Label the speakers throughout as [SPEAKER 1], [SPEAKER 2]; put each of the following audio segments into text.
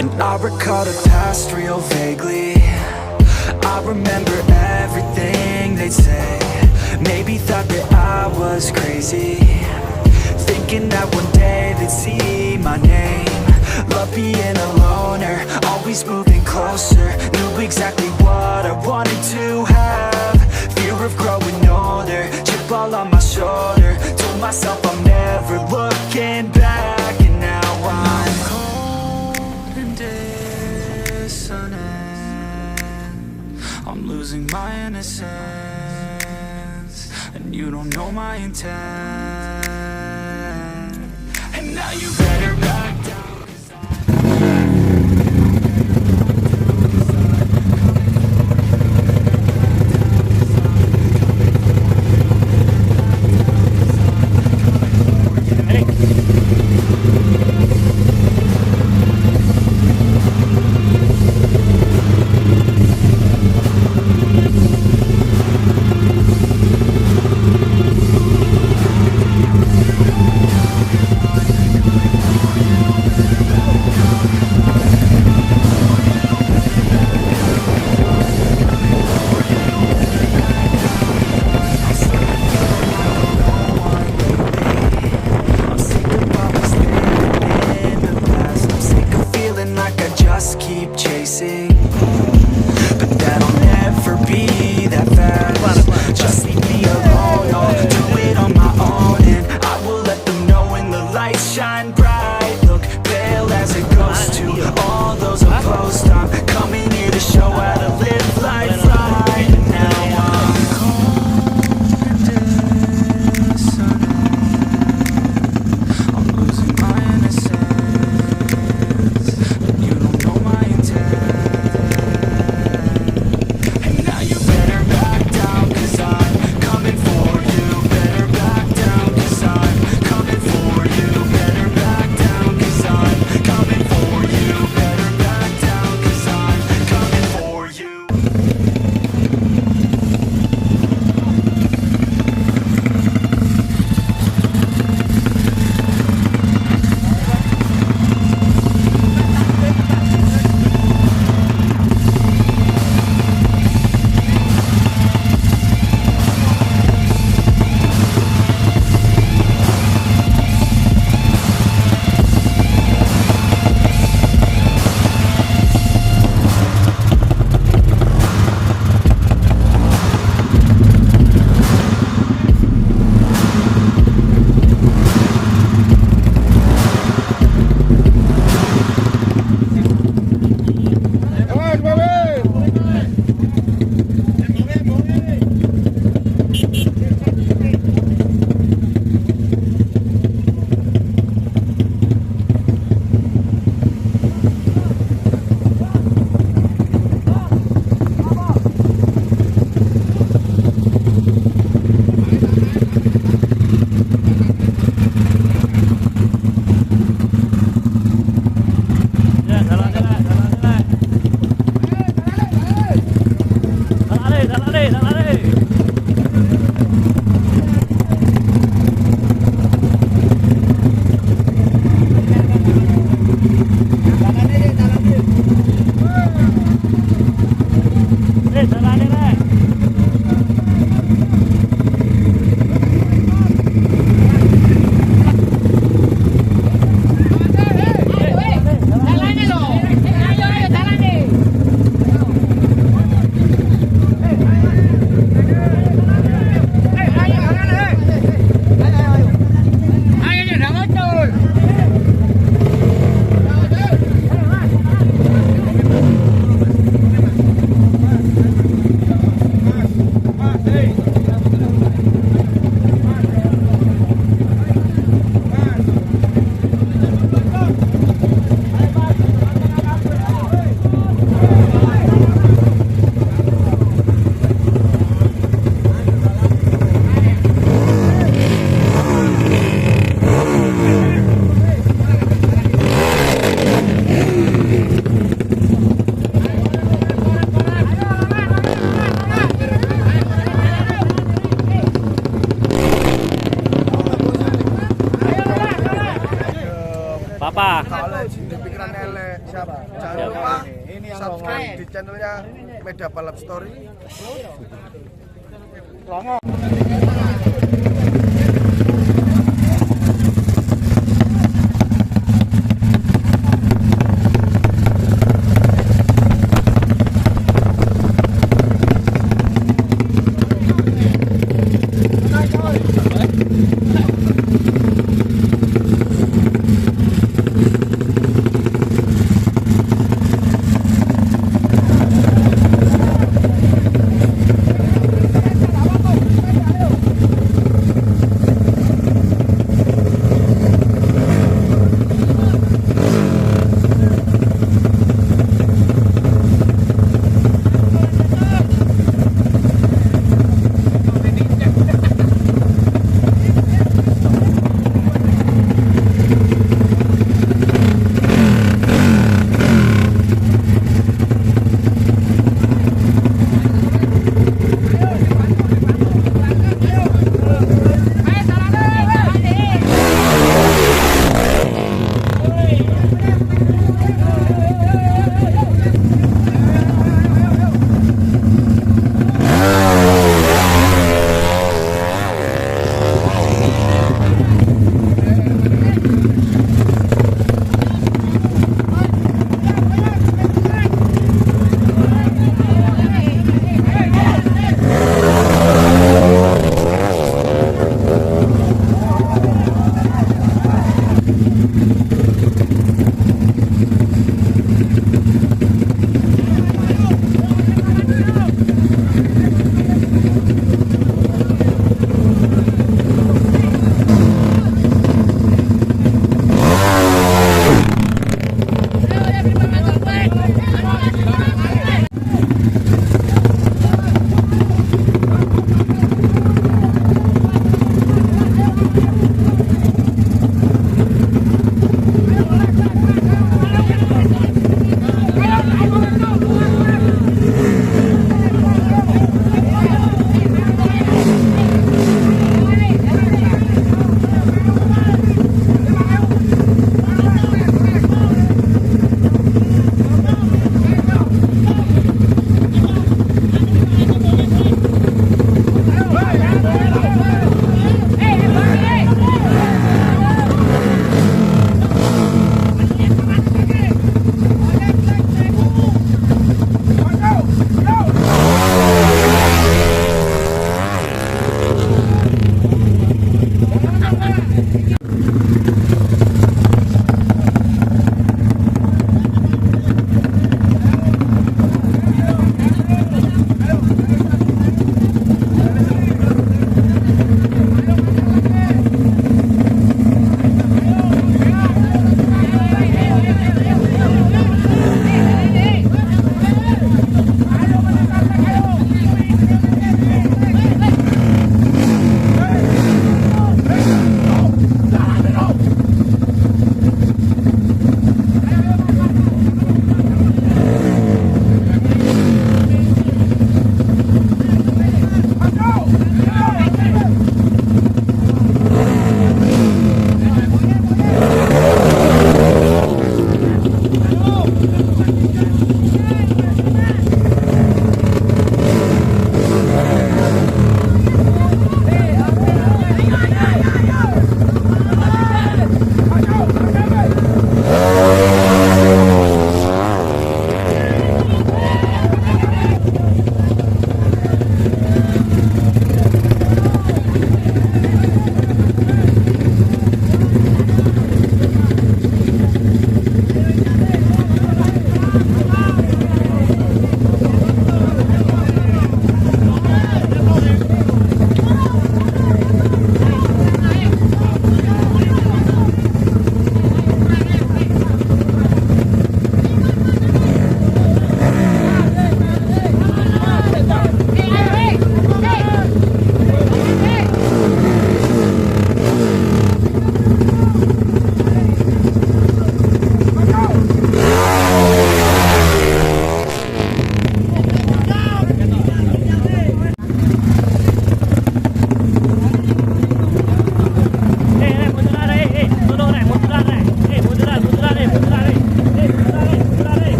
[SPEAKER 1] And I recall the past real vaguely. I remember everything they'd say. Maybe thought that I was crazy, thinking that one day they'd see my name. Love being a loner, always moving closer. Knew exactly what I wanted to have. Fear of growing older, chip all on my shoulder. Told myself I'm never looking back. And now I'm cold and dissonant. I'm losing my innocence, and you don't know my intent. And now you better back down. Keep chasing, but that'll never be that fast. Just leave me alone, I'll do it on my own, and I will let them know when the lights shine bright. Look pale as a ghost to all those opposed. I'm coming here to show how to live life right. And now I'm cold and dissonant. I'm losing my innocence.
[SPEAKER 2] Wah.
[SPEAKER 3] Kalau sini pikiran elek. Siapa? Jangan lupa subscribe di channelnya Media Balap Story.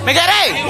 [SPEAKER 2] Megarai!